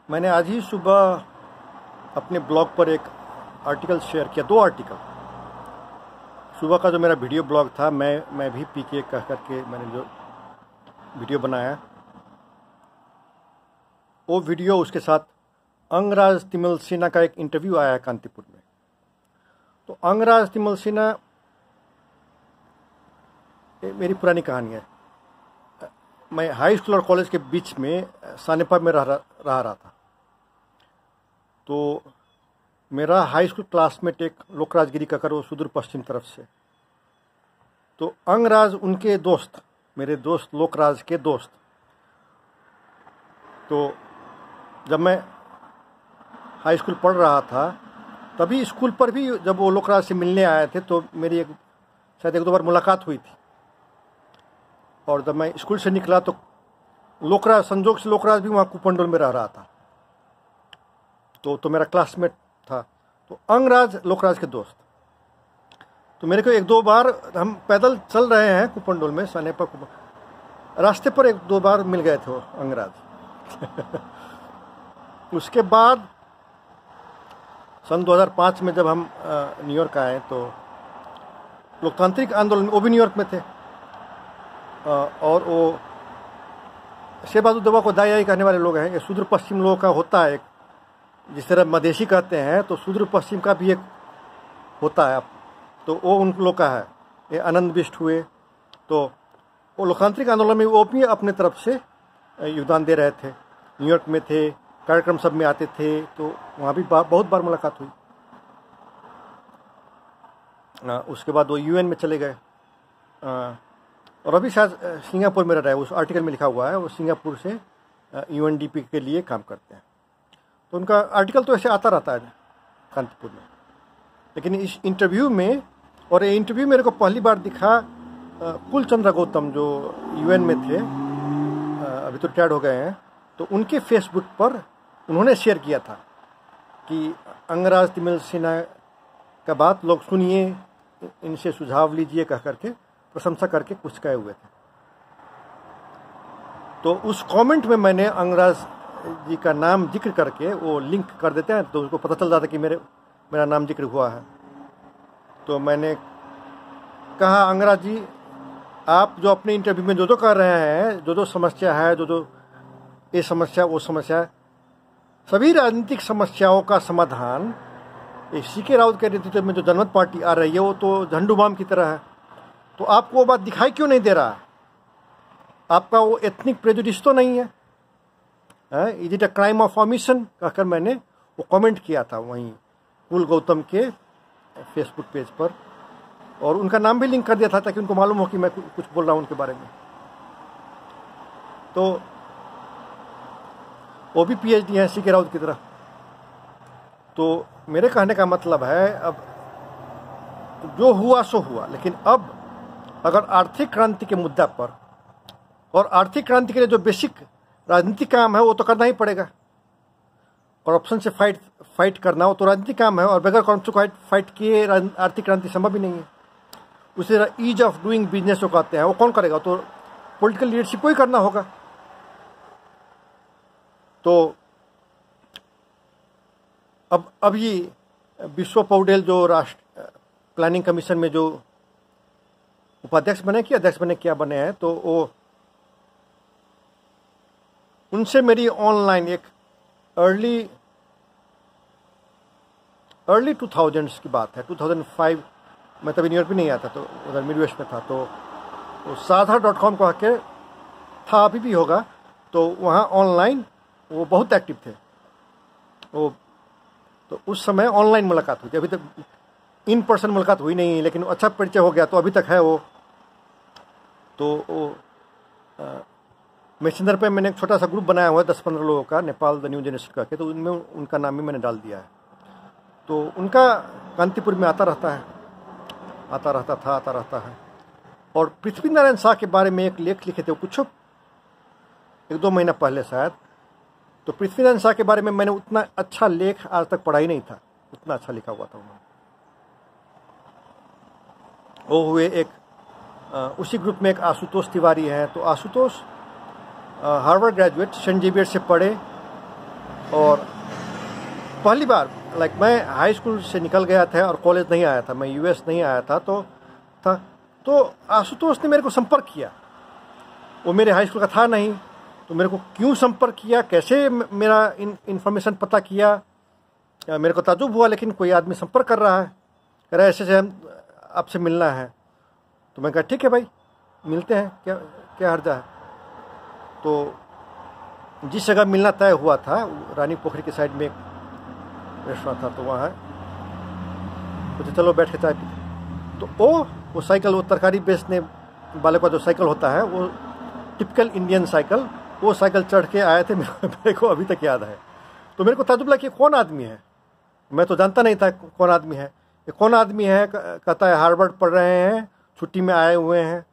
मैंने आज ही सुबह अपने ब्लॉग पर एक आर्टिकल शेयर किया, 2 आर्टिकल। सुबह का जो मेरा वीडियो ब्लॉग था, मैं भी पीके कह करके मैंने जो वीडियो बनाया, वो वीडियो उसके साथ अंगराज तिमल सिन्हा का एक इंटरव्यू आया है कांतिपुर में। तो अंगराज तिमल सिन्हा मेरी पुरानी कहानी है। मैं हाई स्कूल और कॉलेज के बीच में सानेपा में रह रहा था। तो मेरा हाई स्कूल क्लासमेट एक लोकराजगिरी का वो सुदूर पश्चिम तरफ से, तो अंगराज उनके दोस्त, मेरे दोस्त लोकराज के दोस्त। तो जब मैं हाई स्कूल पढ़ रहा था, तभी स्कूल पर भी जब वो लोकराज से मिलने आए थे, तो मेरी शायद 1-2 बार मुलाकात हुई थी। और जब मैं स्कूल से निकला तो लोकराज, संजोग से लोकराज भी वहाँ कुपंडोल में रह रहा था, तो मेरा क्लासमेट था। तो अंगराज लोकराज के दोस्त, तो मेरे को 1-2 बार, हम पैदल चल रहे हैं कुपंडोल में, सानेपा रास्ते पर 1-2 बार मिल गए थे वो अंगराज। उसके बाद सन 2005 में जब हम न्यूयॉर्क आए, तो लोकतांत्रिक आंदोलन, वो भी न्यूयॉर्क में थे। और वो शेबाजू दवा को दाई कहने वाले लोग हैं। ये सुदूर पश्चिम लोगों का होता है एक, जिस तरह मधेसी कहते हैं, तो सुदूर पश्चिम का भी एक होता है, तो वो उन लोग का है। ये आनंद बिष्ट हुए, तो वो लोकतांत्रिक आंदोलन में वो भी अपने तरफ से योगदान दे रहे थे। न्यूयॉर्क में थे, कार्यक्रम सब में आते थे, तो वहाँ भी बहुत बार मुलाकात हुई। उसके बाद वो यूएन में चले गए, और अभी शायद सिंगापुर में रह रहा है। उस आर्टिकल में लिखा हुआ है वो सिंगापुर से यूएनडीपी के लिए काम करते हैं। तो उनका आर्टिकल तो ऐसे आता रहता है कांतिपुर में। लेकिन इस इंटरव्यू में, और ये इंटरव्यू मेरे को पहली बार दिखा कुलचंद्र गौतम, जो यूएन में थे, अभी तो रिटायर्ड हो गए हैं, तो उनके फेसबुक पर उन्होंने शेयर किया था कि अंगराज तिमल सिन्हा का बात लोग सुनिए, इनसे सुझाव लीजिए कह करके, प्रशंसा करके कुछ कहे हुए थे। तो उस कमेंट में मैंने अंगराज जी का नाम जिक्र करके, वो लिंक कर देते हैं तो उसको पता चल जाता कि मेरा नाम जिक्र हुआ है। तो मैंने कहा, अंगराज जी, आप जो अपने इंटरव्यू में जो कर रहे हैं, जो समस्या है, जो ये समस्या वो समस्या, सभी राजनीतिक समस्याओं का समाधान सीके राउत के नेतृत्व में जो जनमत पार्टी आ रही है, वो तो झंडू बाम की तरह है। तो आपको वो बात दिखाई क्यों नहीं दे रहा? आपका वो एथनिक प्रेजुडिस तो नहीं है? Is it a crime of omission कहकर मैंने वो कमेंट किया था वहीं कुल गौतम के फेसबुक पेज पर, और उनका नाम भी लिंक कर दिया था ताकि उनको मालूम हो कि मैं कुछ बोल रहा हूँ उनके बारे में। तो वो भी पीएचडी है सीके राउत की तरह। तो मेरे कहने का मतलब है, अब जो हुआ सो हुआ, लेकिन अब अगर आर्थिक क्रांति के मुद्दा पर, और आर्थिक क्रांति के लिए जो बेसिक राजनीतिक काम है वो तो करना ही पड़ेगा। करप्शन से फाइट करना वो तो राजनीतिक काम है, और बगैर करप्शन को फाइट किए आर्थिक क्रांति संभव ही नहीं है। उसी तरह ईज ऑफ डूइंग बिजनेस जो कहते हैं, वो कौन करेगा? तो पॉलिटिकल लीडरशिप को ही करना होगा। तो अब ये विश्व पौडेल जो राष्ट्र प्लानिंग कमीशन में जो उपाध्यक्ष बने, कि अध्यक्ष बने, क्या बने हैं, तो वो उनसे मेरी ऑनलाइन एक अर्ली 2000s की बात है। 2005 मैं तभी न्यूयॉर्क भी नहीं आया था, तो उधर मिडवेस्ट में था। तो साधा.com को आके था, अभी भी होगा। तो वहाँ ऑनलाइन वो बहुत एक्टिव थे वो। तो उस समय ऑनलाइन मुलाकात हुई थी, अभी तक इन पर्सन मुलाकात हुई नहीं, लेकिन अच्छा परिचय हो गया, तो अभी तक है वो। तो वो मैसेंजर पे मैंने एक छोटा सा ग्रुप बनाया हुआ है 10-15 लोगों का, नेपाल द न्यू जनरेशन का के, तो उनमें उनका नाम भी मैंने डाल दिया है। तो उनका कांतिपुर में आता रहता है। और पृथ्वी नारायण शाह के बारे में एक लेख लिखे थे कुछ 1-2 महीना पहले शायद। तो पृथ्वी नारायण शाह के बारे में मैंने उतना अच्छा लेख आज तक पढ़ा ही नहीं था, उतना अच्छा लिखा हुआ था उन्होंने। वो हुए एक उसी ग्रुप में एक आशुतोष तिवारी हैं। तो Ashutosh Harvard graduate, Saint Xavier से पढ़े, और पहली बार मैं हाई स्कूल से निकल गया था और कॉलेज नहीं आया था, मैं यूएस नहीं आया था, तो आशुतोष ने मेरे को संपर्क किया। वो मेरे हाई स्कूल का था नहीं, तो मेरे को क्यों संपर्क किया, कैसे मेरा इन्फॉर्मेशन पता किया, मेरे को ताज्जुब हुआ। लेकिन कोई आदमी संपर्क कर रहा है, कह रहा है ऐसे हम आपसे मिलना है। तो मैं कहा ठीक है भाई, मिलते हैं, क्या हर्जा है। तो जिस जगह मिलना तय हुआ था, रानी पोखरी के साइड में एक रेस्टोरेंट था, तो वहाँ मुझे चलो बैठ के चाय पीते। तो वो साइकिल, वो तरकारी बेचने वाले का जो साइकिल होता है, वो टिपिकल इंडियन साइकिल, वो साइकिल चढ़ के आए थे। मेरे को अभी तक याद है। तो मेरे को ताज्जुब लगा कि कौन आदमी है, मैं तो जानता नहीं था कौन आदमी है। ये कौन आदमी है, कहता है हार्वर्ड पढ़ रहे हैं, छुट्टी में आए हुए हैं,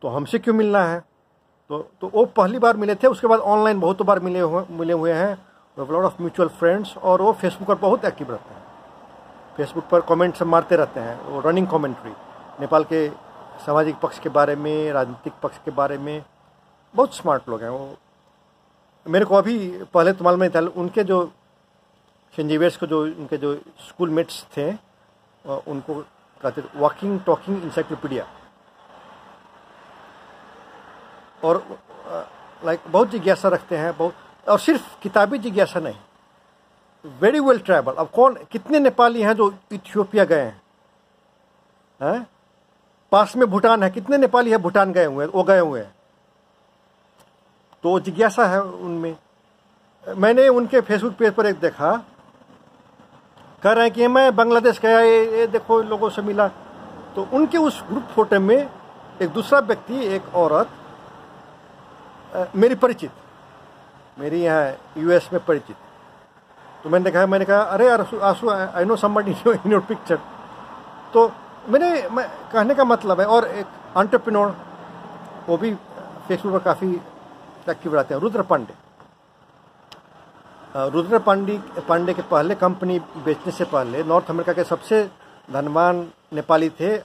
तो हमसे क्यों मिलना है। तो वो पहली बार मिले थे। उसके बाद ऑनलाइन बहुत बार मिले हुए हैं, लॉट ऑफ म्यूचुअल फ्रेंड्स। और वो फेसबुक पर बहुत एक्टिव रहते हैं, फेसबुक पर कमेंट सब मारते रहते हैं। वो रनिंग कमेंट्री नेपाल के सामाजिक पक्ष के बारे में, राजनीतिक पक्ष के बारे में, बहुत स्मार्ट लोग हैं वो। मेरे को अभी पहले तो मालूम नहीं था, उनके जो संजीवेश को, जो उनके जो स्कूल मेट्स थे, उनको कहते थे वॉकिंग टॉकिंग इंसाइक्लोपीडिया। और बहुत जिज्ञासा रखते हैं, बहुत, और सिर्फ किताबी जिज्ञासा नहीं, वेरी वेल ट्रैवल। अब कितने नेपाली हैं जो इथियोपिया गए हैं, पास में भूटान है, कितने नेपाली है भूटान गए हुए हैं, वो गए हुए हैं। तो जिज्ञासा है उनमें। मैंने उनके फेसबुक पेज पर एक देखा, कह रहे हैं कि मैं बांग्लादेश गया, ये देखो लोगों से मिला। तो उनके उस ग्रुप फोटो में एक दूसरा व्यक्ति, एक औरत, मेरी परिचित, मेरी यहाँ यूएस में परिचित। तो मैंने कहा अरे आंसू, I know somebody in your picture. तो मैं कहने का मतलब है, और एक एंटरप्रेन्योर, वो भी फेसबुक पर काफ़ी एक्टिव रहते हैं, रुद्र पांडे। रुद्र पांडे के पहले कंपनी बेचने से पहले नॉर्थ अमेरिका के सबसे धनवान नेपाली थे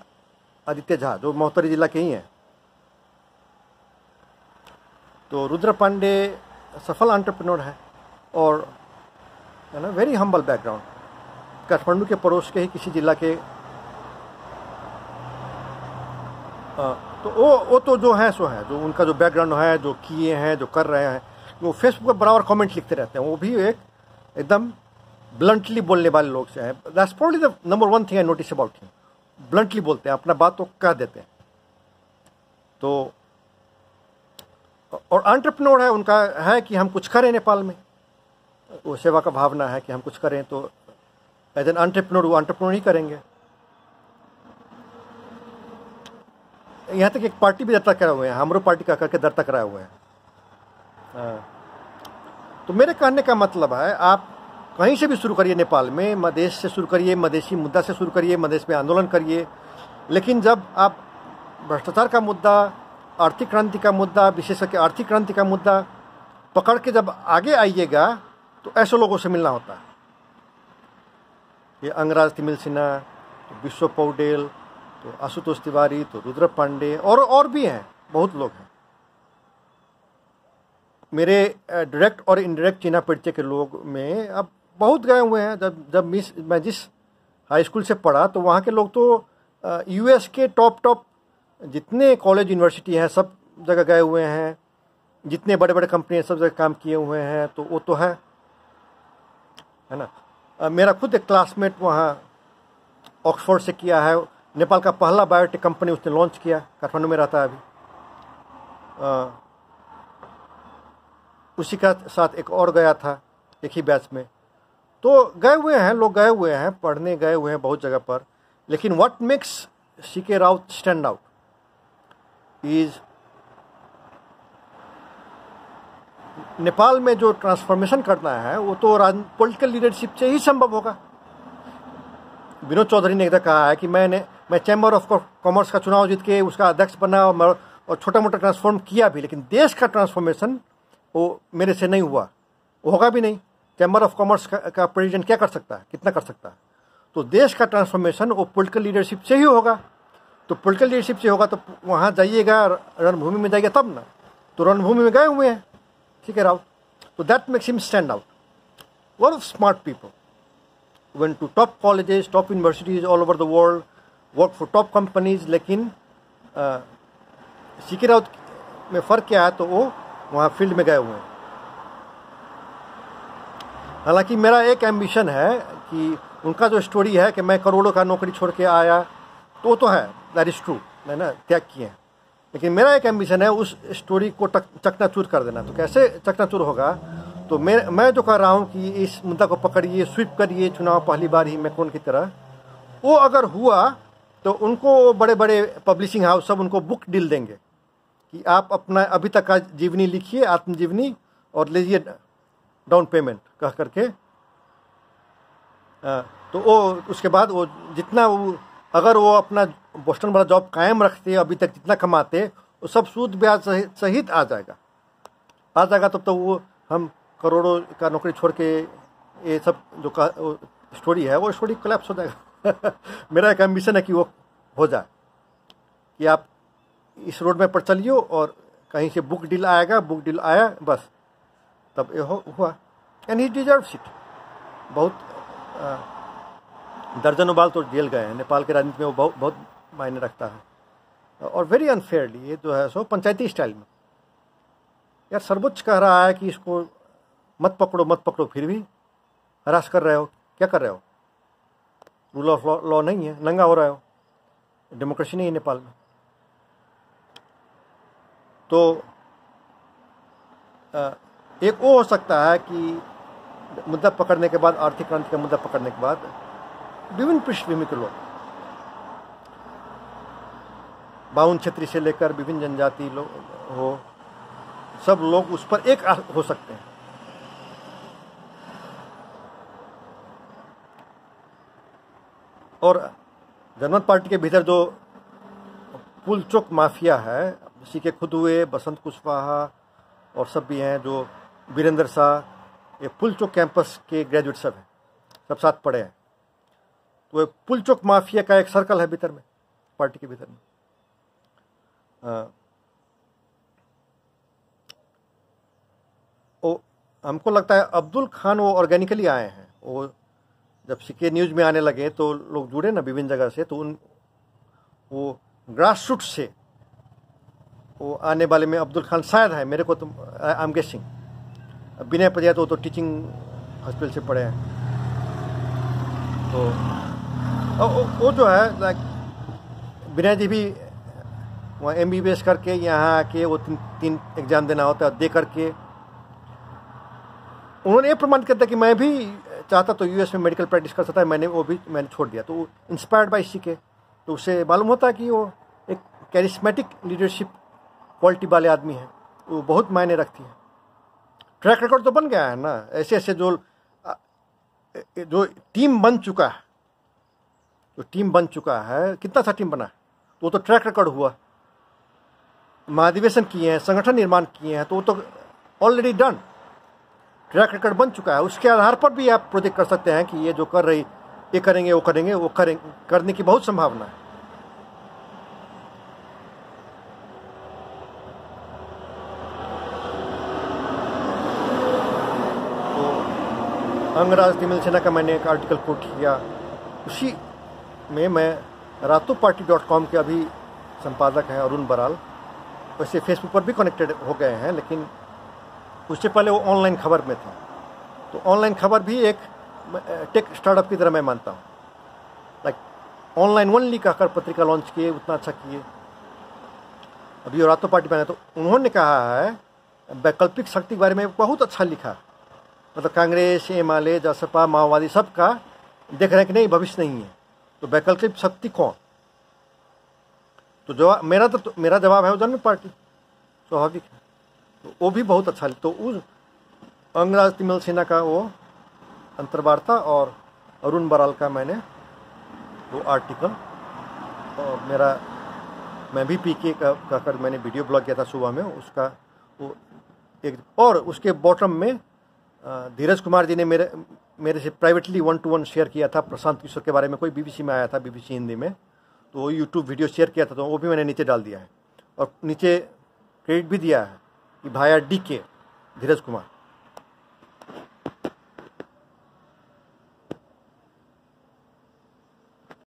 आदित्य झा, जो महोत्तरी जिला के ही हैं। तो रुद्र पांडे सफल एंटरप्रेन्योर है, और है ना, वेरी हम्बल बैकग्राउंड, काठमांडू के पड़ोस के ही किसी जिला के। तो वो तो जो है सो है, जो उनका जो बैकग्राउंड है, जो किए हैं, जो कर रहे हैं, वो फेसबुक पर बराबर कमेंट लिखते रहते हैं। वो भी एकदम ब्लंटली बोलने वाले लोग से हैं। That's probably the number one thing I notice about him. Bluntly बोलते हैं, अपना बात तो कह देते हैं। तो और एंटरप्रेन्योर है, उनका है कि हम कुछ करें नेपाल में, वो सेवा का भावना है कि हम कुछ करें। तो एज एन एंटरप्रेन्योर वो एंटरप्रेन्योर ही करेंगे। यहाँ तक एक पार्टी भी दर्ता कराए हुए हैं, हमरो पार्टी का करके दर्ता कराए हुए हैं। तो मेरे कहने का मतलब है, आप कहीं से भी शुरू करिए नेपाल में, मधेश से शुरू करिए, मधेसी मुद्दा से शुरू करिए, मधेश में आंदोलन करिए। लेकिन जब आप भ्रष्टाचार का मुद्दा, आर्थिक क्रांति का मुद्दा, विशेष करके आर्थिक क्रांति का मुद्दा पकड़ के जब आगे आइएगा, तो ऐसे लोगों से मिलना होता है। ये अंगराज तिमिल सिन्हा, तो विश्व पौडेल, तो आशुतोष तिवारी, तो रुद्र पांडे, और भी हैं, बहुत लोग हैं। मेरे डायरेक्ट और इनडायरेक्ट चीना परिचय के लोग में अब बहुत गए हुए हैं। जब मैं जिस हाई स्कूल से पढ़ा, तो वहाँ के लोग तो यूएस के टॉप जितने कॉलेज यूनिवर्सिटी हैं, सब जगह गए हुए हैं। जितने बड़े बड़े कंपनी हैं, सब जगह काम किए हुए हैं। तो वो तो है ना। मेरा खुद एक क्लासमेट वहाँ ऑक्सफोर्ड से किया है, नेपाल का पहला बायोटेक कंपनी उसने लॉन्च किया, काठमांडू में रहता है अभी। उसी का साथ एक और गया था, एक ही बैच में। तो गए हुए हैं लोग, गए हुए हैं, पढ़ने गए हुए हैं बहुत जगह पर। लेकिन what makes CK Raut stand out is Nepal में जो ट्रांसफॉर्मेशन करना है, वो तो पॉलिटिकल लीडरशिप से ही संभव होगा। विनोद चौधरी ने इधर कहा है कि मैं चैम्बर ऑफ कॉमर्स का चुनाव जीत के उसका अध्यक्ष बना और छोटा मोटा ट्रांसफॉर्म किया भी, लेकिन देश का ट्रांसफॉर्मेशन वो मेरे से नहीं हुआ, वो होगा भी नहीं। चैम्बर ऑफ कॉमर्स का प्रेसिडेंट क्या कर सकता है, कितना कर सकता है? तो देश का ट्रांसफॉर्मेशन वो पॉलिटिकल लीडरशिप से ही होगा। तो पॉलिटिकल लीडरशिप से होगा तो वहाँ जाइएगा, रणभूमि में जाइएगा तब ना। तो रणभूमि में गए हुए हैं, ठीक है राउत, तो that makes him stand out. lot of smart people went to top colleges, top universities all over the world, worked for top companies, लेकिन सीके राउत में फ़र्क क्या है तो वो वहाँ फील्ड में गए हुए हैं। हालांकि मेरा एक एम्बिशन है कि उनका जो स्टोरी है कि मैं करोड़ों का नौकरी छोड़ के आया, तो वो तो है, दैट इज़ ट्रू, मैंने त्याग किए हैं, लेकिन मेरा एक एम्बिशन है उस स्टोरी को चकनाचूर कर देना। तो कैसे चकनाचूर होगा? तो मैं जो कर रहा हूँ कि इस मुद्दा को पकड़िए, स्वीप करिए, चुनाव पहली बार ही मैं कौन की तरह, वो अगर हुआ तो उनको बड़े बड़े पब्लिशिंग हाउस सब उनको बुक डील देंगे कि आप अपना अभी तक का जीवनी लिखिए, आत्मजीवनी, और लीजिए डाउन पेमेंट कह करके। तो वो उसके बाद वो जितना वो अगर वो अपना बोस्टन वाला जॉब कायम रखते अभी तक जितना कमाते, वो सब सूद ब्याज सहित आ जाएगा। तब तो वो हम करोड़ों का नौकरी छोड़ के ये सब जो स्टोरी है वो स्टोरी कोलैप्स हो जाएगा। मेरा एक एम्बिशन है कि वो हो जाए, कि आप इस रोड में पर चलिए और कहीं से बुक डील आएगा, बुक डील आया बस, तब ये हुआ। And he deserves it. बहुत दर्जनों बार तो जेल गए हैं, नेपाल के राजनीति में वो बहुत मायने रखता है, और वेरी अनफेयरली ये जो है सो पंचायती स्टाइल में। यार सर्वोच्च कह रहा है कि इसको मत पकड़ो, फिर भी हरास कर रहे हो, क्या कर रहे हो? रूल ऑफ लॉ नहीं है, नंगा हो रहे हो, डेमोक्रेसी नहीं है नेपाल में। तो एक वो हो सकता है कि मुद्दा पकड़ने के बाद, आर्थिक क्रांति का मुद्दा पकड़ने के बाद विभिन्न पृष्ठभूमि के लोग, बाउन क्षेत्री से लेकर विभिन्न जनजाति लोग हो, सब लोग उस पर एक हो सकते हैं। और जनमत पार्टी के भीतर जो पुलचोक माफिया है, इसी के खुद हुए बसंत कुशवाहा और सब भी हैं, जो वीरेंद्र शाह, ये पुलचोक कैंपस के ग्रेजुएट सब हैं, सब साथ पढ़े हैं। तो पुलचोक माफिया का एक सर्कल है भीतर में, पार्टी के भीतर में। हमको लगता है अब्दुल खान वो ऑर्गेनिकली आए हैं। वो जब सीके न्यूज़ में आने लगे तो लोग जुड़े ना विभिन्न जगह से, तो वो ग्रास रूट से वो आने वाले में अब्दुल खान शायद है, मेरे को तो आई एम गेसिंग। विनय पजिया तो टीचिंग हॉस्पिटल से पढ़े हैं। तो वो जो है लाइक विनय जी भी वहाँ MBBS करके यहाँ आके वो तीन एग्जाम देना होता है, दे करके उन्होंने ये प्रमाणित किया था कि मैं भी चाहता तो US में मेडिकल प्रैक्टिस कर सकता है, मैंने छोड़ दिया। तो इंस्पायर्ड बाय सीके, तो उससे मालूम होता है कि वो एक कैरिस्मेटिक लीडरशिप क्वालिटी वाले आदमी हैं, वो बहुत मायने रखती है। ट्रैक रिकॉर्ड तो बन गया है ना, ऐसे ऐसे जो टीम बन चुका है, कितना सा टीम बना है, तो वो तो ट्रैक रिकॉर्ड हुआ। महाधिवेशन किए हैं, संगठन निर्माण किए हैं, तो वो तो ऑलरेडी डन, ट्रैक रिकॉर्ड बन चुका है। उसके आधार पर भी आप प्रोजेक्ट कर सकते हैं कि ये जो कर रही, ये करेंगे, वो करने की बहुत संभावना है। तो अंगराज तिमिल सेना का मैंने एक आर्टिकल कोट किया, उसी में मैं ratoparty.com के अभी संपादक हैं अरुण बराल, वैसे फेसबुक पर भी कनेक्टेड हो गए हैं, लेकिन उससे पहले वो ऑनलाइन खबर में था। तो ऑनलाइन खबर भी एक टेक स्टार्टअप की तरह मैं मानता हूँ। लाइक ऑनलाइन ओनली कहकर पत्रिका लॉन्च किए, उतना अच्छा किए। अभी रातो पार्टी बने तो उन्होंने कहा है वैकल्पिक शक्ति के बारे में बहुत अच्छा लिखा, मतलब कांग्रेस, एमाले, जसपा, माओवादी सबका देख रहे हैं कि नहीं भविष्य नहीं है, तो वैकल्पिक शक्ति कौन? तो जवाब मेरा जवाब है वो जनमत पार्टी, स्वाभाविक है। तो वो भी बहुत अच्छा। तो उस अंगराज तिमिल सेना का वो अंतर्वार्ता और अरुण बराल का मैंने वो आर्टिकल, और मैं भी PK कहकर मैंने वीडियो ब्लॉग किया था सुबह में, उसका वो एक, और उसके बॉटम में धीरज कुमार जी ने मेरे से प्राइवेटली 1-to-1 शेयर किया था प्रशांत किशोर के बारे में, कोई BBC में आया था, BBC हिंदी में, तो वो YouTube वीडियो शेयर किया था, तो वो भी मैंने नीचे डाल दिया है। और नीचे क्रेडिट भी दिया है कि भाया DK धीरज कुमार,